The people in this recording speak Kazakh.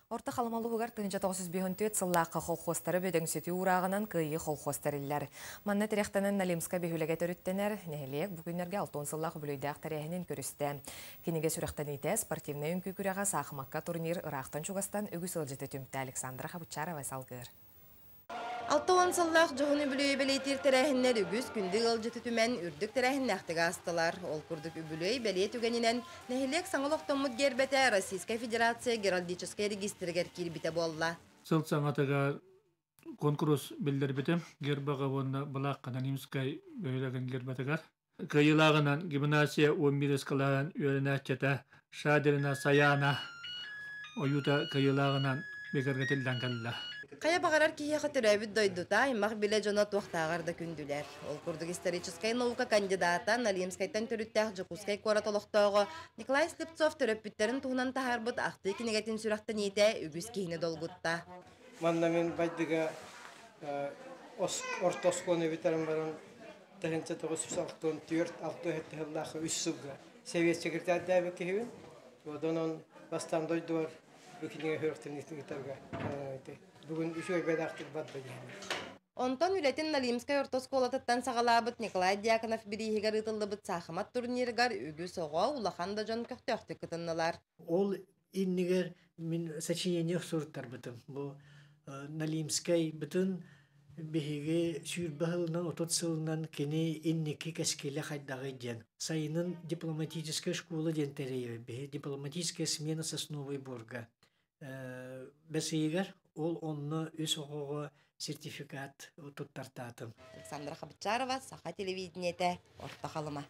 Орта халамалугар тынча 954 сыллаққа холхостары бөдөң сөті урағынан кыйы холхостариллер. Манна терехтанын Налимска бехүлеге төрүттенер, нехелек бүгүннерге 6 сыллақ бүлөйдәк тарихинин көрісті. Кенеге сүректен ите спортивный үнкі күрәға сақымаққа турнир ырақтан чугастан үгіс ылжыты түмті Александра Хабычарова салгыр. Алтауан сыллақ жоғыны бүлөй бәлейтер тәрәхіннер үгіз күнді ғылжыты түмен үрдік тәрәхін нәқтіға астылар. Ол күрдік бүлөй бәлет үгенінен нәхілек саңылықтомыд гербәті Российская Федерация Геральдическая регистрігер кирбіті болла. Сыл саңатыға конкурс білдірбіті гербаға онына бұлаққана неміскай бөйлеген гербатыгар. Кайылағынан гимнасия 11 эскалаған үйерінәтчета шадырына саяна ойута кайылағынан бекергетілден кәлді. Қая бағарар кие қатырабыд дойдута, имақ біле жона туақтағарда күнділер. Ол күрдік историческай наука кандидата Налимскайтан түріттәқ жүкускай қора толықтауғы Николай Слепцов түріппіттерін туғынан тахарбыт ақты кенегетін сүрақтан ете үгіз кейіні долгутта. Манна мен байдыға ортосконы бітәрін баран 1964-6 жыллағы 3 жылға Совет секретарь дәбі кейбін. Одан бастан дойдуар бүкінеге хөріктен еттігітарға. Бүгін үші бәдақтық бадды деймін. Онтон үлетін Налимскай ортосколатыттан сағалабыт Николай Дьяконов бірігер ұтылдыбыт сақымат турниргар үгі соға улахан да жон көқтөқті күтіннілар. Ол иннигер мен сочинение сұрттар бітім. Бұл Налимскай бүтін бігеге сүйірбағылынан, отот сылынан кені иннекі кәскелі қайдағы ден. Сайының дипломатическая школа ден тәрейі бі, дипломатическая смена сосновой борга. Бәсейгер ол онны өз оғығы сертификат тұттартатын. Александра Хабычарова, Саха телевидениеті, Орта қалыма.